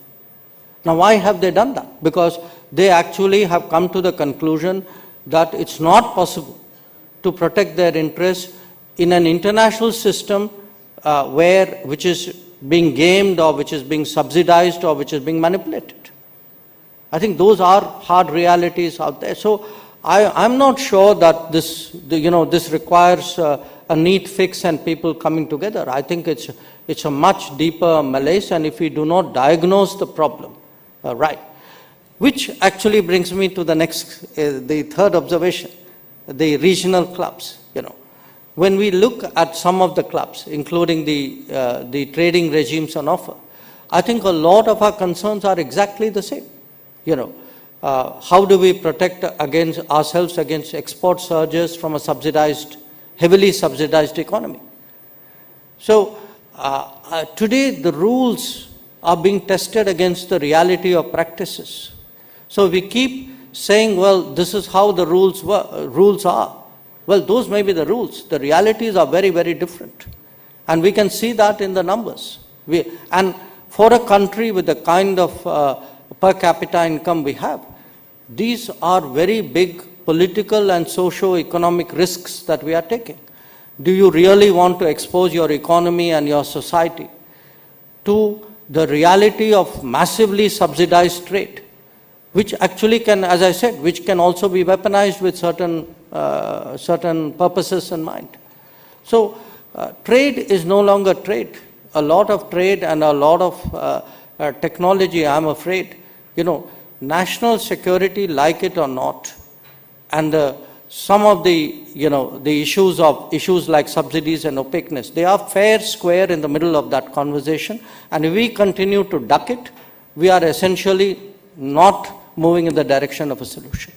Now, why have they done that? Because they actually have come to the conclusion that it's not possible to protect their interests in an international system which is being gamed or which is being subsidized or which is being manipulated. I think those are hard realities out there. So I'm not sure that this requires a neat fix and people coming together. I think it's a much deeper malaise, and if we do not diagnose the problem right, which actually brings me to the next, the third observation, the regional clubs. You know, when we look at some of the clubs, including the trading regimes on offer, I think a lot of our concerns are exactly the same. You know, how do we protect ourselves against export surges from a heavily subsidized economy? So today the rules are being tested against the reality of practices. So we keep saying, well, this is how the rules are. Well, those may be the rules. The realities are very, very different. And we can see that in the numbers. And for a country with the kind of per capita income we have, these are very big political and socio-economic risks that we are taking. Do you really want to expose your economy and your society to the reality of massively subsidized trade, which actually can, as I said, which can also be weaponized with certain purposes in mind? So trade is no longer trade. A lot of trade and a lot of technology, I'm afraid, you know, national security, like it or not, and some of the issues like subsidies and opaqueness, they are fair square in the middle of that conversation. And if we continue to duck it, we are essentially not moving in the direction of a solution.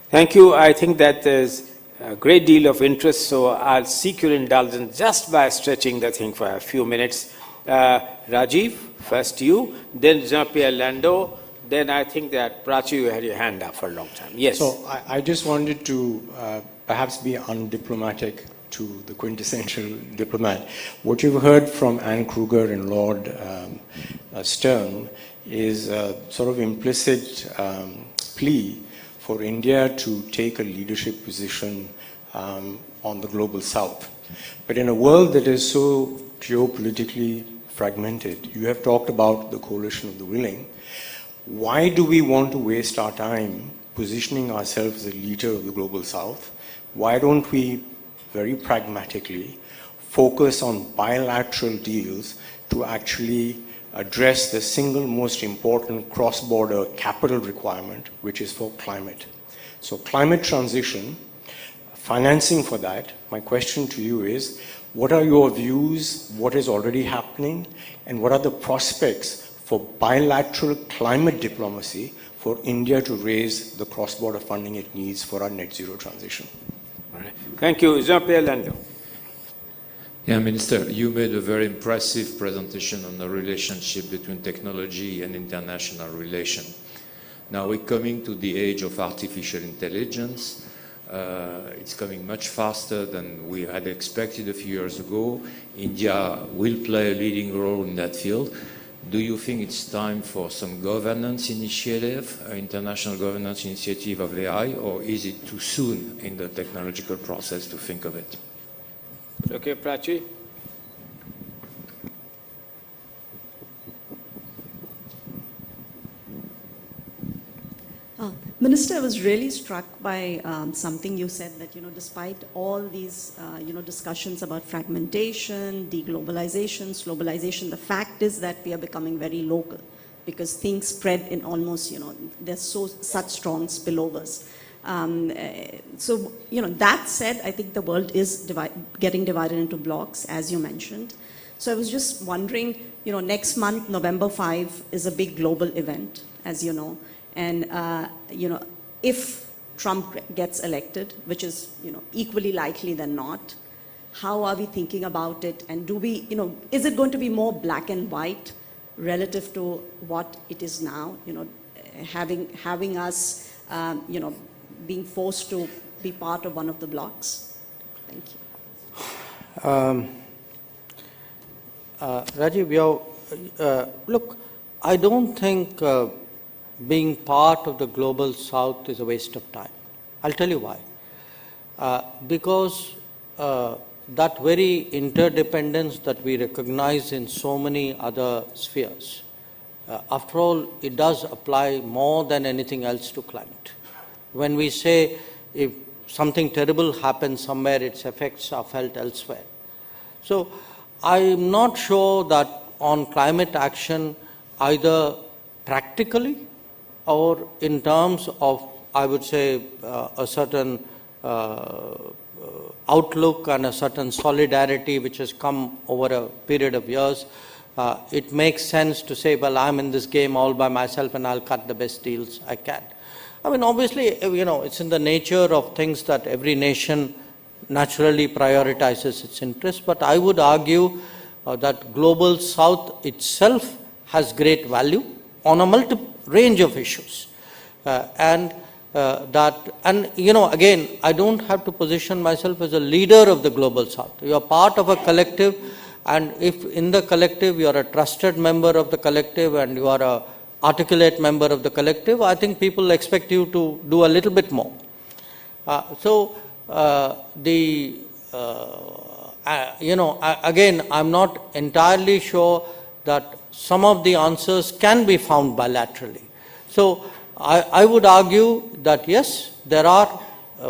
Thank you. I think that there's a great deal of interest, so I'll seek your indulgence just by stretching the thing for a few minutes. Rajiv, first you, then Jean-Pierre Lando, then I think that Prachi, you had your hand up for a long time. Yes. So I just wanted to perhaps be undiplomatic to the quintessential diplomat. What you've heard from Anne Kruger and Lord Stern is a sort of implicit plea for India to take a leadership position on the global south. But in a world that is so geopolitically fragmented, you have talked about the coalition of the willing. Why do we want to waste our time positioning ourselves as a leader of the global south? Why don't we very pragmatically focus on bilateral deals to actually address the single most important cross-border capital requirement, which is for climate? So climate transition, financing for that, my question to you is, what are your views, what is already happening, and what are the prospects for bilateral climate diplomacy for India to raise the cross-border funding it needs for our net zero transition? All right. Thank you. Jean-Pierre Lando. Yeah, Minister, you made a very impressive presentation on the relationship between technology and international relation. Now we're coming to the age of artificial intelligence. It's coming much faster than we had expected a few years ago. India will play a leading role in that field. Do you think it's time for some governance initiative, international governance initiative of AI, or is it too soon in the technological process to think of it? Okay, Prachi. Minister, I was really struck by something you said that, despite all these, discussions about fragmentation, deglobalization, globalization, the fact is that we are becoming very local because things spread in almost, there's such strong spillovers. So, that said, I think the world is getting divided into blocks, as you mentioned. So I was just wondering, next month, November 5, is a big global event, as you know. And, if Trump gets elected, which is, equally likely than not, how are we thinking about it? And do we, is it going to be more black and white relative to what it is now? Having us, being forced to be part of one of the blocks? Thank you. Rajiv, look, I don't think being part of the global south is a waste of time. I'll tell you why. Because that very interdependence that we recognize in so many other spheres, after all, it does apply more than anything else to climate. When we say if something terrible happens somewhere, its effects are felt elsewhere. So I'm not sure that on climate action, either practically or in terms of, I would say, a certain outlook and a certain solidarity which has come over a period of years, it makes sense to say, well, I'm in this game all by myself and I'll cut the best deals I can. I mean, obviously, it's in the nature of things that every nation naturally prioritizes its interests, but I would argue that global south itself has great value on a range of issues. Again, I don't have to position myself as a leader of the global south. You are part of a collective, and if in the collective you are a trusted member of the collective and you are a articulate member of the collective, I think people expect you to do a little bit more. Again, I'm not entirely sure that some of the answers can be found bilaterally. So I would argue that yes, there are,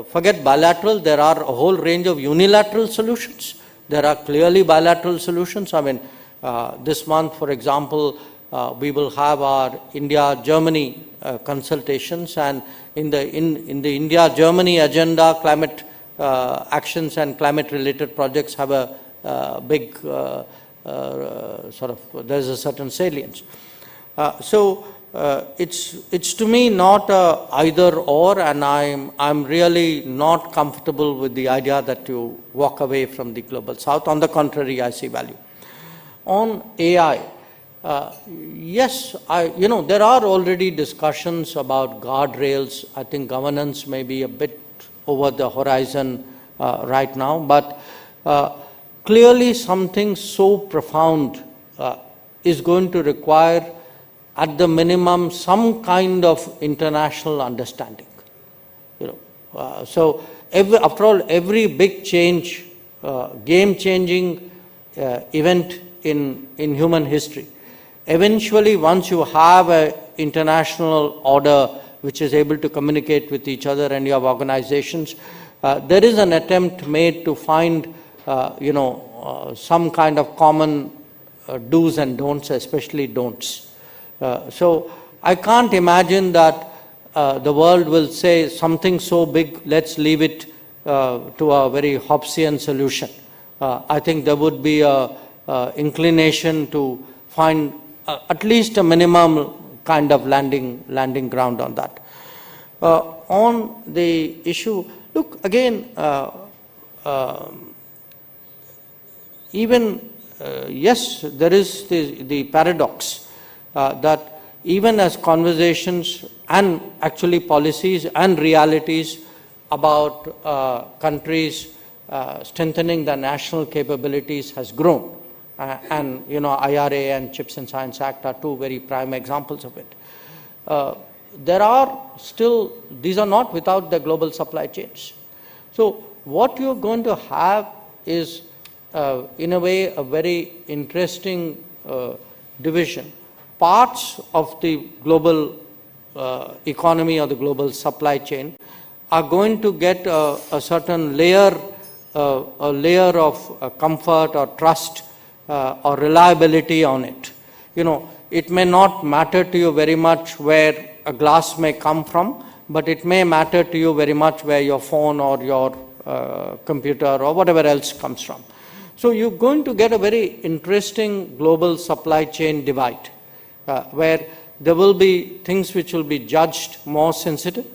forget bilateral, there are a whole range of unilateral solutions. There are clearly bilateral solutions. I mean, this month, for example, we will have our India-Germany consultations, and in the India-Germany agenda, climate actions and climate-related projects have a big there's a certain salience. It's to me not a either or, and I'm really not comfortable with the idea that you walk away from the global south. On the contrary, I see value. On AI, yes, there are already discussions about guardrails. I think governance may be a bit over the horizon right now, but clearly something so profound is going to require, at the minimum, some kind of international understanding. So after all, every big change, game-changing event in human history, eventually, once you have an international order which is able to communicate with each other and you have organizations, there is an attempt made to find some kind of common do's and don'ts, especially don'ts. So I can't imagine that the world will say something so big, let's leave it to a very Hobbesian solution. I think there would be a inclination to find at least a minimum kind of landing ground on that. On the issue, look, again, yes, there is the paradox that even as conversations and actually policies and realities about countries strengthening their national capabilities has grown. And IRA and Chips and Science Act are two very prime examples of it. There are still, these are not without the global supply chains. So what you're going to have is, in a way, a very interesting division. Parts of the global economy or the global supply chain are going to get a certain layer of comfort or trust or reliability on it. It may not matter to you very much where a glass may come from, but it may matter to you very much where your phone or your computer or whatever else comes from. So you're going to get a very interesting global supply chain divide, where there will be things which will be judged more sensitive.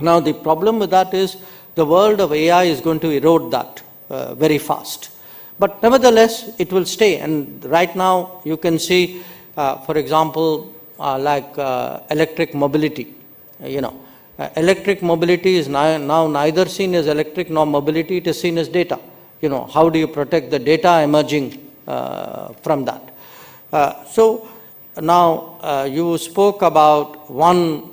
Now the problem with that is the world of AI is going to erode that very fast. But nevertheless, it will stay. And right now you can see, for example, like electric mobility. Electric mobility is now neither seen as electric nor mobility, it is seen as data. How do you protect the data emerging from that? So now you spoke about one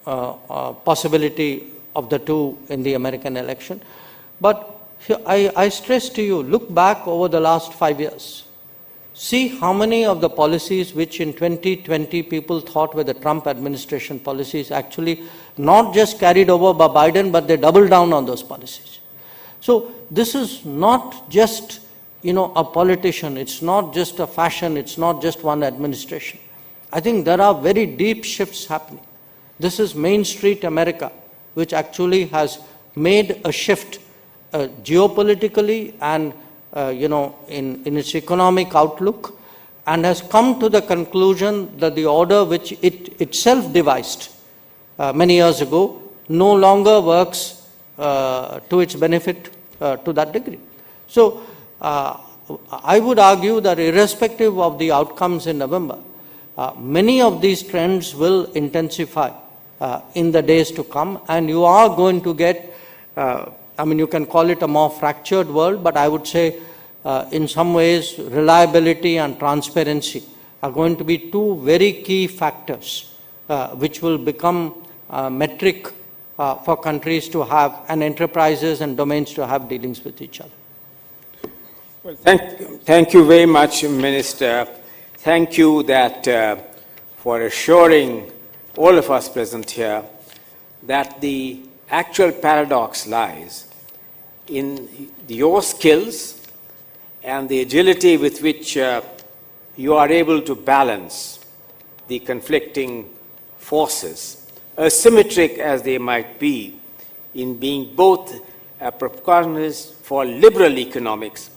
possibility of the two in the American election. But I stress to you, look back over the last 5 years. See how many of the policies which in 2020 people thought were the Trump administration policies actually not just carried over by Biden, but they doubled down on those policies. So this is not just, a politician. It's not just a fashion. It's not just one administration. I think there are very deep shifts happening. This is Main Street America, which actually has made a shift geopolitically and in its economic outlook, and has come to the conclusion that the order which it itself devised many years ago no longer works to its benefit to that degree. So I would argue that irrespective of the outcomes in November, many of these trends will intensify in the days to come, and you are going to get, you can call it a more fractured world, but I would say in some ways reliability and transparency are going to be two very key factors which will become metric for countries to have, and enterprises and domains to have dealings with each other. Well, thank you very much, Minister. Thank you for assuring all of us present here that the actual paradox lies in your skills and the agility with which you are able to balance the conflicting forces, asymmetric as they might be, in being both a protagonist for liberal economics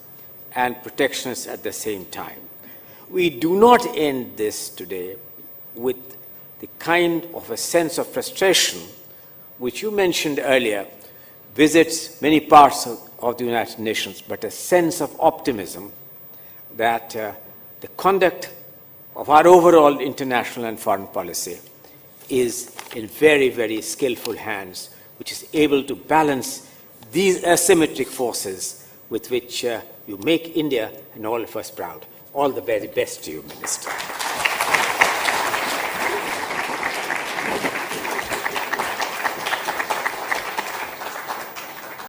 and protectionist at the same time. We do not end this today with the kind of a sense of frustration which you mentioned earlier visits many parts of the United Nations, but a sense of optimism that the conduct of our overall international and foreign policy is in very, very skillful hands, which is able to balance these asymmetric forces with which you make India and all of us proud. All the very best to you, Minister.